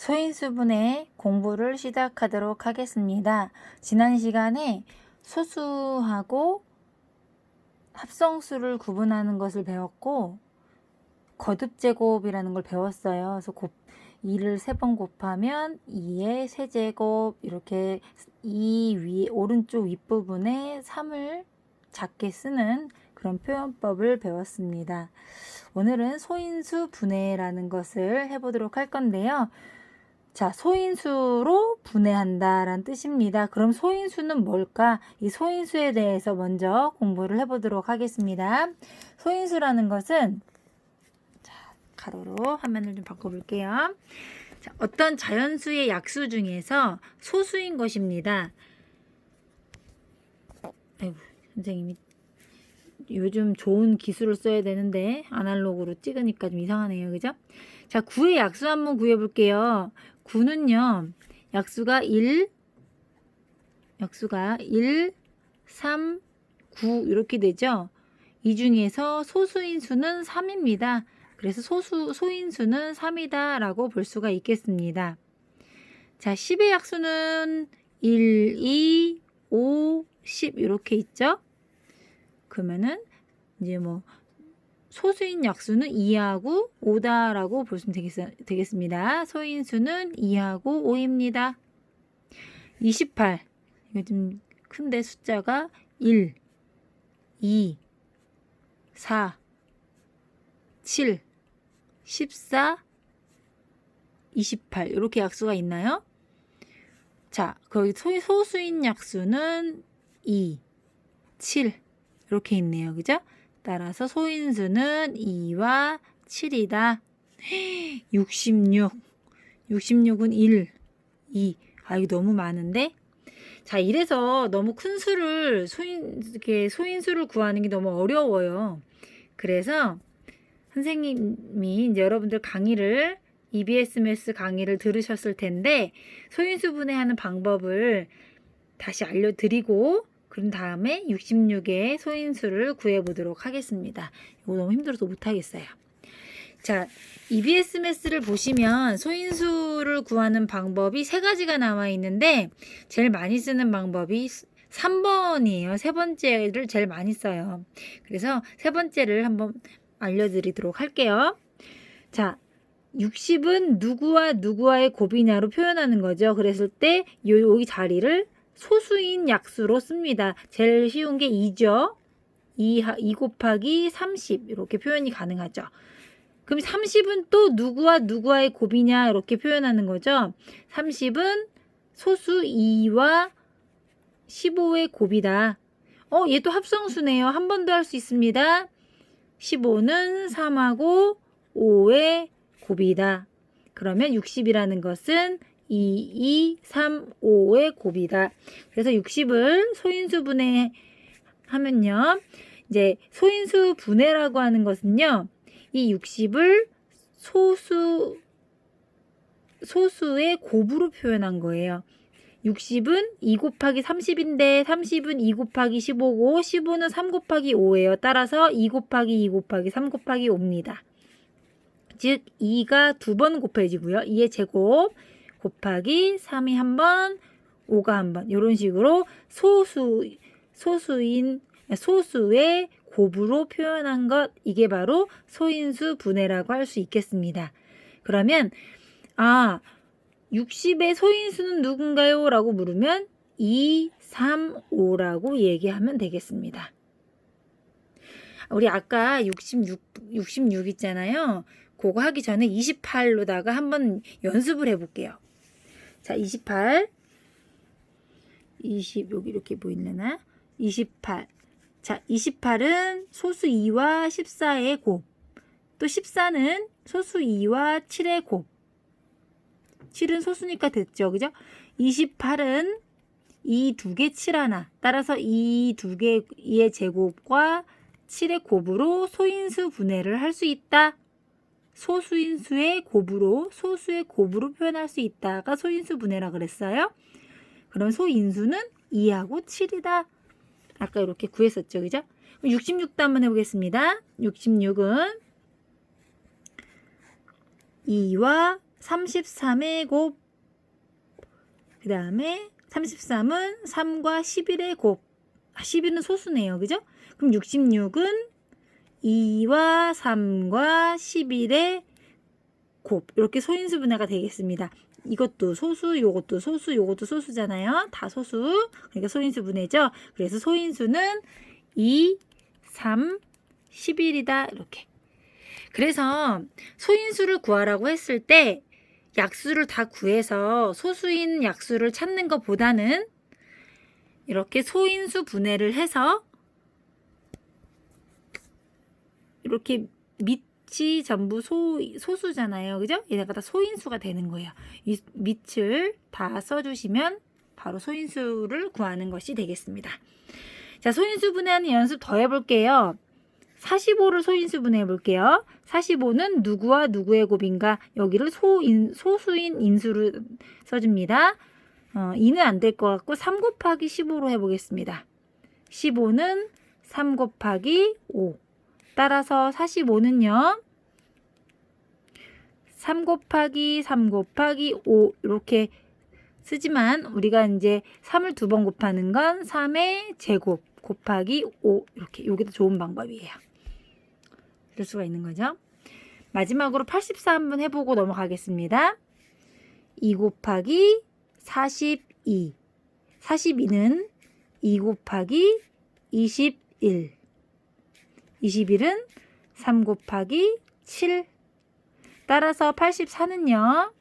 소인수분해 공부를 시작하도록 하겠습니다. 지난 시간에 소수하고 합성수를 구분하는 것을 배웠고 거듭제곱이라는 걸 배웠어요. 그래서 2를 3번 곱하면 2의 세제곱, 이렇게 2 위에 오른쪽 윗부분에 3을 작게 쓰는 그런 표현법을 배웠습니다. 오늘은 소인수 분해라는 것을 해보도록 할 건데요. 자, 소인수로 분해한다 라는 뜻입니다. 그럼 소인수는 뭘까? 이 소인수에 대해서 먼저 공부를 해보도록 하겠습니다. 소인수라는 것은, 자, 가로로 화면을 좀 바꿔볼게요. 자, 어떤 자연수의 약수 중에서 소수인 것입니다. 아이고, 선생님이 요즘 좋은 기술을 써야 되는데 아날로그로 찍으니까 좀 이상하네요. 그죠? 자, 9의 약수 한번 구해볼게요. 9는요. 약수가 1, 3, 9 이렇게 되죠. 이 중에서 소수인 수는 3입니다. 그래서 소인수는 3이다 라고 볼 수가 있겠습니다. 자, 10의 약수는 1, 2, 5, 10 이렇게 있죠. 그러면은 이제 뭐 소수인 약수는 2하고 5다라고 보시면 되겠습니다. 소인수는 2하고 5입니다. 28. 이거 좀 큰데 숫자가 1, 2, 4, 7, 14, 28 이렇게 약수가 있나요? 자, 거기 소수인 약수는 2, 7 이렇게 있네요. 그죠? 따라서 소인수는 2와 7이다. 66. 66은 1, 2. 아, 이거 너무 많은데? 자, 이래서 너무 큰 수를 소인수를 구하는 게 너무 어려워요. 그래서 선생님이 이제 여러분들 강의를 EBSMS 강의를 들으셨을 텐데 소인수 분해하는 방법을 다시 알려드리고 그런 다음에 66의 소인수를 구해보도록 하겠습니다. 이거 너무 힘들어서 못하겠어요. 자, EBSMS를 보시면 소인수를 구하는 방법이 3가지가 나와 있는데 제일 많이 쓰는 방법이 3번이에요. 세 번째를 제일 많이 써요. 그래서 세 번째를 한번 알려드리도록 할게요. 자, 60은 누구와 누구와의 곱이냐로 표현하는 거죠. 그랬을 때 여기 자리를 소수인 약수로 씁니다. 제일 쉬운 게 2죠. 2 곱하기 30 이렇게 표현이 가능하죠. 그럼 30은 또 누구와 누구와의 곱이냐 이렇게 표현하는 거죠. 30은 소수 2와 15의 곱이다. 얘도 합성수네요. 한 번 더 할 수 있습니다. 15는 3하고 5의 곱이다. 그러면 60이라는 것은 2, 3, 5의 곱이다. 그래서 60을 소인수 분해하면요. 이제 소인수 분해라고 하는 것은요. 이 60을 소수의 곱으로 표현한 거예요. 60은 2 곱하기 30인데 30은 2 곱하기 15고 15는 3 곱하기 5예요. 따라서 2 곱하기 2 곱하기 3 곱하기 5입니다. 즉 2가 2번 곱해지고요. 2의 제곱 곱하기 3이 한 번, 5가 한 번. 이런 식으로 소수의 곱으로 표현한 것, 이게 바로 소인수 분해라고 할 수 있겠습니다. 그러면 60의 소인수는 누군가요? 라고 물으면 2, 3, 5라고 얘기하면 되겠습니다. 우리 아까 66 있잖아요. 그거 하기 전에 28로다가 한번 연습을 해볼게요. 자, 28. 여기 이렇게 보이려나? 28. 자, 28은 소수 2와 14의 곱. 또 14는 소수 2와 7의 곱. 7은 소수니까 됐죠. 그죠? 28은 이 2개 7 하나. 따라서 이 2개의 제곱과 7의 곱으로 소인수 분해를 할 수 있다. 소수의 곱으로 표현할 수 있다가 소인수 분해라 그랬어요. 그럼 소인수는 2하고 7이다. 아까 이렇게 구했었죠. 그죠? 66도 한번 해보겠습니다. 66은 2와 33의 곱, 그 다음에 33은 3과 11의 곱. 11은 소수네요. 그죠? 그럼 66은 2와 3과 11의 곱. 이렇게 소인수 분해가 되겠습니다. 이것도 소수, 요것도 소수, 요것도 소수잖아요. 다 소수. 그러니까 소인수 분해죠. 그래서 소인수는 2, 3, 11이다. 이렇게. 그래서 소인수를 구하라고 했을 때 약수를 다 구해서 소수인 약수를 찾는 것보다는 이렇게 소인수 분해를 해서 이렇게 밑이 전부 소수잖아요. 그죠? 얘네가 다 소인수가 되는 거예요. 이 밑을 다 써주시면 바로 소인수를 구하는 것이 되겠습니다. 자, 소인수 분해하는 연습 더 해볼게요. 45를 소인수 분해해 볼게요. 45는 누구와 누구의 곱인가? 여기를 소수인 인수로 써줍니다. 2는 안 될 것 같고 3 곱하기 15로 해보겠습니다. 15는 3 곱하기 5. 따라서 45는요. 3 곱하기 3 곱하기 5 이렇게 쓰지만 우리가 이제 3을 2번 곱하는 건 3의 제곱 곱하기 5 이렇게 요게 더 좋은 방법이에요. 이럴 수가 있는 거죠. 마지막으로 84 한번 해보고 넘어가겠습니다. 2 곱하기 42 42는 2 곱하기 21 21은 3 곱하기 7 따라서 84는요.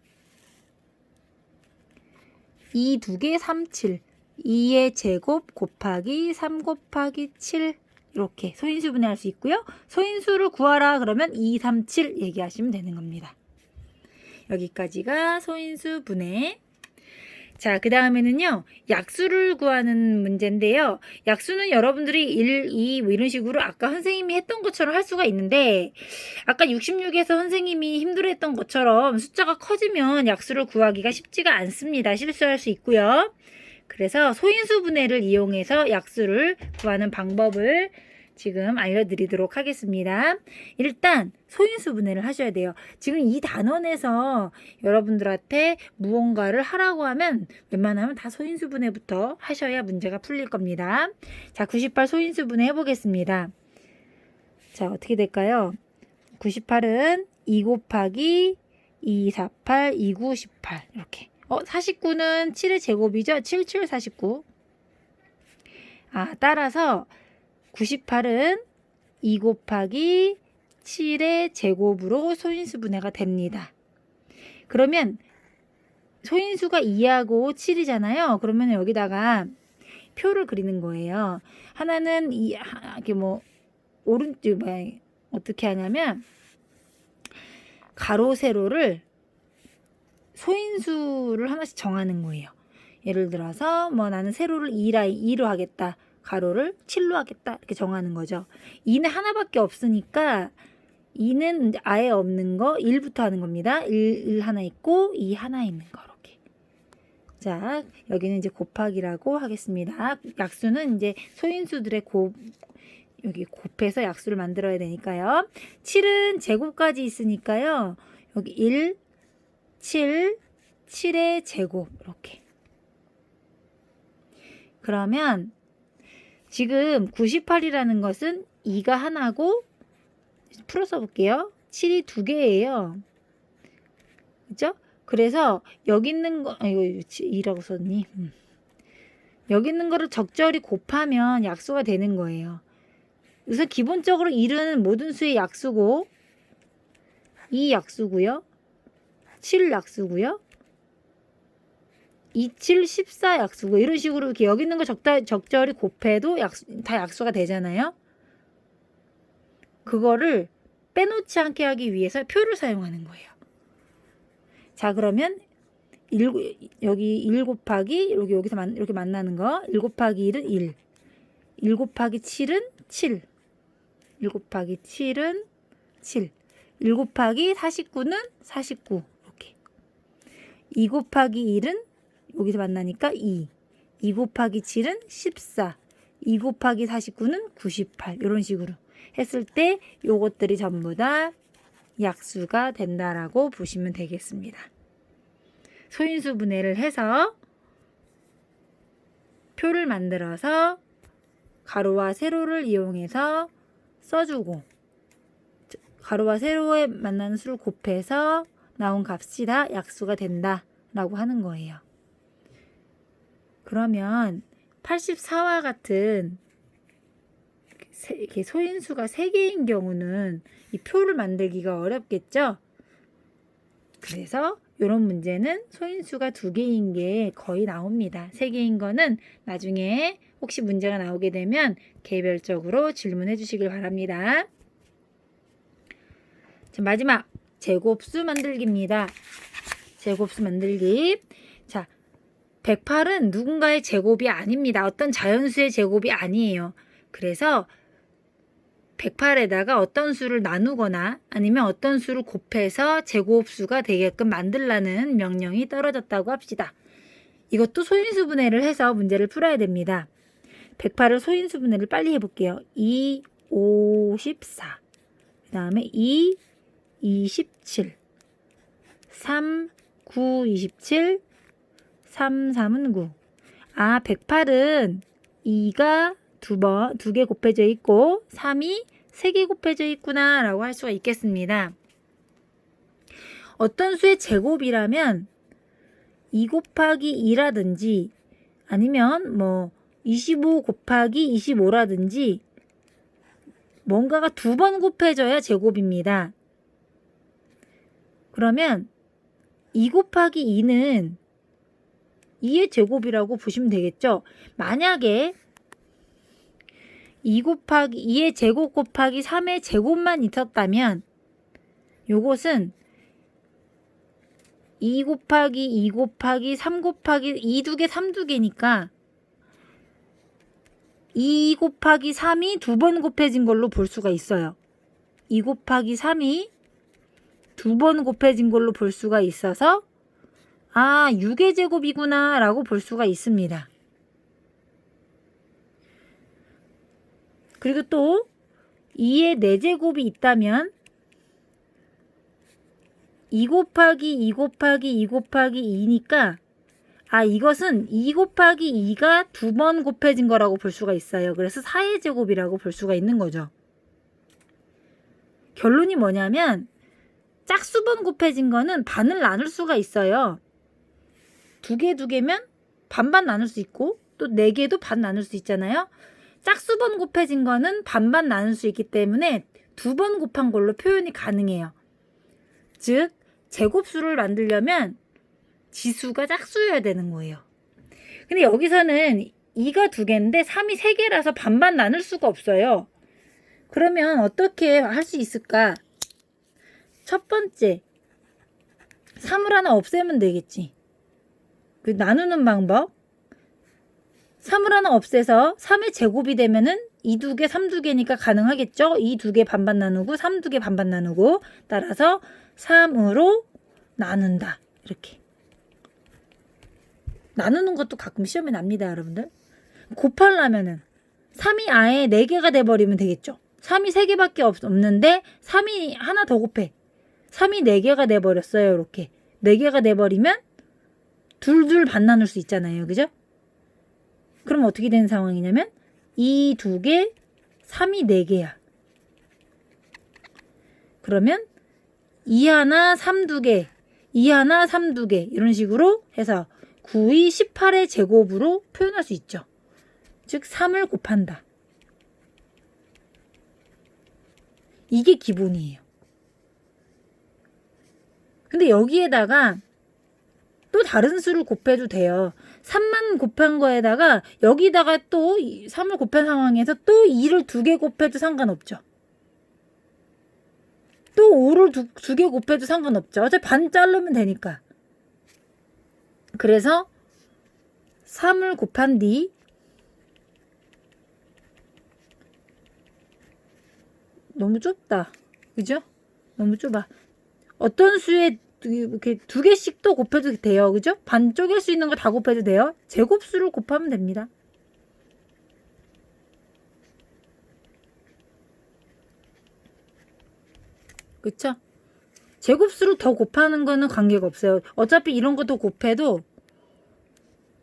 2 2개 37 2의 제곱 곱하기 3 곱하기 7 이렇게 소인수 분해할 수 있고요. 소인수를 구하라 그러면 2, 3, 7 얘기하시면 되는 겁니다. 여기까지가 소인수 분해. 자, 그 다음에는요. 약수를 구하는 문제인데요. 약수는 여러분들이 1, 2 뭐 이런 식으로 아까 선생님이 했던 것처럼 할 수가 있는데 아까 66에서 선생님이 힘들어했던 것처럼 숫자가 커지면 약수를 구하기가 쉽지가 않습니다. 실수할 수 있고요. 그래서 소인수 분해를 이용해서 약수를 구하는 방법을 지금 알려드리도록 하겠습니다. 일단 소인수 분해를 하셔야 돼요. 지금 이 단원에서 여러분들한테 무언가를 하라고 하면 웬만하면 다 소인수 분해부터 하셔야 문제가 풀릴 겁니다. 자, 98 소인수 분해 해보겠습니다. 자, 어떻게 될까요? 98은 2 곱하기 2, 4, 8, 2, 9, 18 이렇게. 49는 7의 제곱이죠. 7, 7, 49. 따라서 98은 2 곱하기 7의 제곱으로 소인수 분해가 됩니다. 그러면 소인수가 2하고 7이잖아요. 그러면 여기다가 표를 그리는 거예요. 하나는 이렇게 뭐 오른쪽 어떻게 하냐면 가로 세로를 소인수를 하나씩 정하는 거예요. 예를 들어서 뭐 나는 세로를 2로 하겠다. 가로를 7로 하겠다. 이렇게 정하는 거죠. 2는 하나밖에 없으니까 2는 아예 없는 거 1부터 하는 겁니다. 1 하나 있고 2 하나 있는 거 이렇게. 자, 여기는 이제 곱하기라고 하겠습니다. 약수는 이제 소인수들의 여기 곱해서 약수를 만들어야 되니까요. 7은 제곱까지 있으니까요. 여기 1, 7, 7의 제곱 이렇게. 그러면 지금 98이라는 것은 2가 하나고 풀어서 볼게요. 7이 2개예요. 그죠? 그래서 여기 있는 거 이거 2라고 썼니? 여기 있는 거를 적절히 곱하면 약수가 되는 거예요. 우선 기본적으로 1은 모든 수의 약수고 2 약수고요. 7 약수고요. 2, 7, 14 약수고 이런 식으로 이렇게 여기 있는 거 적절히 곱해도 다 약수가 되잖아요. 그거를 빼놓지 않게 하기 위해서 표를 사용하는 거예요. 자, 그러면 여기 1 곱하기 여기서 이렇게 만나는 거 1 곱하기 1은 1 1 곱하기 7은 7 1 곱하기 7은 7 1 곱하기 49는 49 이렇게 2 곱하기 1은 여기서 만나니까 2 곱하기 7은 14 2 곱하기 49는 98 이런 식으로 했을 때 요것들이 전부 다 약수가 된다라고 보시면 되겠습니다. 소인수 분해를 해서 표를 만들어서 가로와 세로를 이용해서 써주고 가로와 세로에 만나는 수를 곱해서 나온 값이 다 약수가 된다 라고 하는 거예요. 그러면 84와 같은 소인수가 3개인 경우는 이 표를 만들기가 어렵겠죠? 그래서 이런 문제는 소인수가 2개인 게 거의 나옵니다. 3개인 거는 나중에 혹시 문제가 나오게 되면 개별적으로 질문해 주시길 바랍니다. 자, 마지막 제곱수 만들기입니다. 제곱수 만들기. 자, 108은 누군가의 제곱이 아닙니다. 어떤 자연수의 제곱이 아니에요. 그래서 108에다가 어떤 수를 나누거나 아니면 어떤 수를 곱해서 제곱수가 되게끔 만들라는 명령이 떨어졌다고 합시다. 이것도 소인수 분해를 해서 문제를 풀어야 됩니다. 108을 소인수 분해를 빨리 해볼게요. 2, 5, 14. 그 다음에 2, 27. 3, 9, 27. 3, 3은 9. 108은 2가 2개 곱해져 있고 3이 3개 곱해져 있구나 라고 할 수가 있겠습니다. 어떤 수의 제곱이라면 2 곱하기 2라든지 아니면 25 곱하기 25라든지 뭔가가 2번 곱해져야 제곱입니다. 그러면 2 곱하기 2는 2의 제곱이라고 보시면 되겠죠. 만약에 2의 제곱 곱하기 3의 제곱만 있었다면 요것은 2 곱하기 2 곱하기 3 곱하기 2 두 개 3 두 개니까 2 곱하기 3이 2번 곱해진 걸로 볼 수가 있어요. 2 곱하기 3이 2번 곱해진 걸로 볼 수가 있어서 6의 제곱이구나 라고 볼 수가 있습니다. 그리고 또 2의 4제곱이 있다면 2 곱하기 2 곱하기 2 곱하기 2니까 이것은 2 곱하기 2가 2번 곱해진 거라고 볼 수가 있어요. 그래서 4의 제곱이라고 볼 수가 있는 거죠. 결론이 뭐냐면 짝수번 곱해진 거는 반을 나눌 수가 있어요. 2개면 반반 나눌 수 있고 또 4개도 반 나눌 수 있잖아요. 짝수번 곱해진 거는 반반 나눌 수 있기 때문에 2번 곱한 걸로 표현이 가능해요. 즉 제곱수를 만들려면 지수가 짝수여야 되는 거예요. 근데 여기서는 2가 2개인데 3이 3개라서 반반 나눌 수가 없어요. 그러면 어떻게 할 수 있을까? 첫 번째 3을 하나 없애면 되겠지. 그 나누는 방법 3을 하나 없애서 3의 제곱이 되면은 2 2개, 3 2개니까 가능하겠죠? 2 2개 반반 나누고 3 2개 반반 나누고 따라서 3으로 나눈다. 이렇게. 나누는 것도 가끔 시험에 납니다, 여러분들. 곱하려면은 3이 아예 4개가 돼버리면 되겠죠? 3이 3개밖에 없는데 3이 하나 더 곱해. 3이 4개가 돼버렸어요, 이렇게. 4개가 돼버리면 둘둘 반 나눌 수 있잖아요, 그죠? 그럼 어떻게 되는 상황이냐면 2 2개, 3이 4개야. 그러면 2 하나, 3 2개, 2 하나, 3 2개 이런 식으로 해서 9이 18의 제곱으로 표현할 수 있죠. 즉 3을 곱한다. 이게 기본이에요. 근데 여기에다가 또 다른 수를 곱해도 돼요. 3만 곱한 거에다가 여기다가 또 3을 곱한 상황에서 또 2를 2개 곱해도 상관없죠. 또 5를 2개 곱해도 상관없죠. 어차피 반 자르면 되니까. 그래서 3을 곱한 뒤 너무 좁다. 그죠? 너무 좁아. 어떤 수에 이렇게 2개씩 또 곱해도 돼요. 그죠? 반 쪼갤 수 있는 거 다 곱해도 돼요. 제곱수를 곱하면 됩니다. 그쵸? 제곱수를 더 곱하는 거는 관계가 없어요. 어차피 이런 것도 곱해도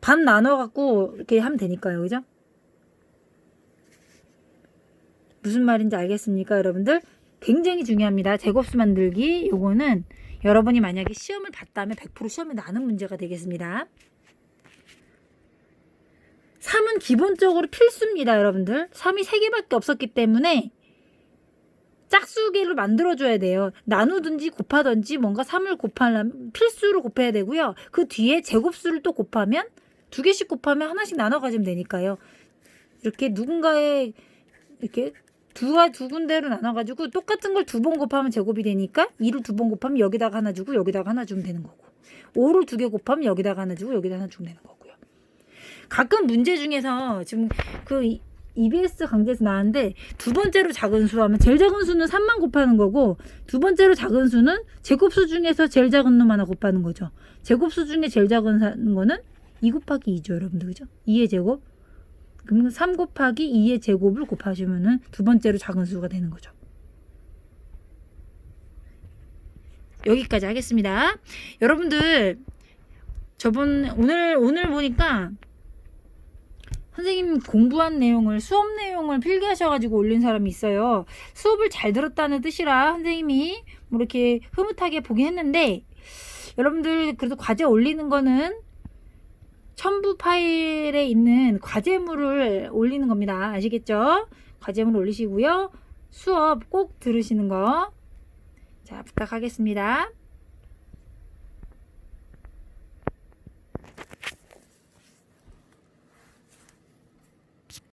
반 나눠갖고 이렇게 하면 되니까요. 그죠? 무슨 말인지 알겠습니까, 여러분들? 굉장히 중요합니다. 제곱수 만들기. 요거는 여러분이 만약에 시험을 봤다면 100% 시험에 나는 문제가 되겠습니다. 3은 기본적으로 필수입니다, 여러분들. 3이 3개밖에 없었기 때문에 짝수기를 만들어줘야 돼요. 나누든지 곱하든지 뭔가 3을 곱하려면 필수로 곱해야 되고요. 그 뒤에 제곱수를 또 곱하면 2개씩 곱하면 하나씩 나눠 가지면 되니까요. 이렇게 누군가의 이렇게 두 군데로 나눠가지고 똑같은 걸 2번 곱하면 제곱이 되니까 2를 2번 곱하면 여기다가 하나 주고 여기다가 하나 주면 되는 거고 5를 2개 곱하면 여기다가 하나 주고 여기다가 하나 주면 되는 거고요. 가끔 문제 중에서 지금 그 EBS 강좌에서 나왔는데 두 번째로 작은 수 하면 제일 작은 수는 3만 곱하는 거고 두 번째로 작은 수는 제곱수 중에서 제일 작은 놈 하나 곱하는 거죠. 제곱수 중에 제일 작은 거는 2 곱하기 2죠, 여러분들. 그죠? 2의 제곱. 그럼 3 곱하기 2의 제곱을 곱하시면은 두 번째로 작은 수가 되는 거죠. 여기까지 하겠습니다. 여러분들 오늘 보니까 선생님 공부한 내용을 수업 내용을 필기하셔가지고 올린 사람이 있어요. 수업을 잘 들었다는 뜻이라 선생님이 뭐 이렇게 흐뭇하게 보긴 했는데 여러분들 그래도 과제 올리는 거는 첨부 파일에 있는 과제물을 올리는 겁니다. 아시겠죠? 과제물 올리시고요. 수업 꼭 들으시는 거 자 부탁하겠습니다.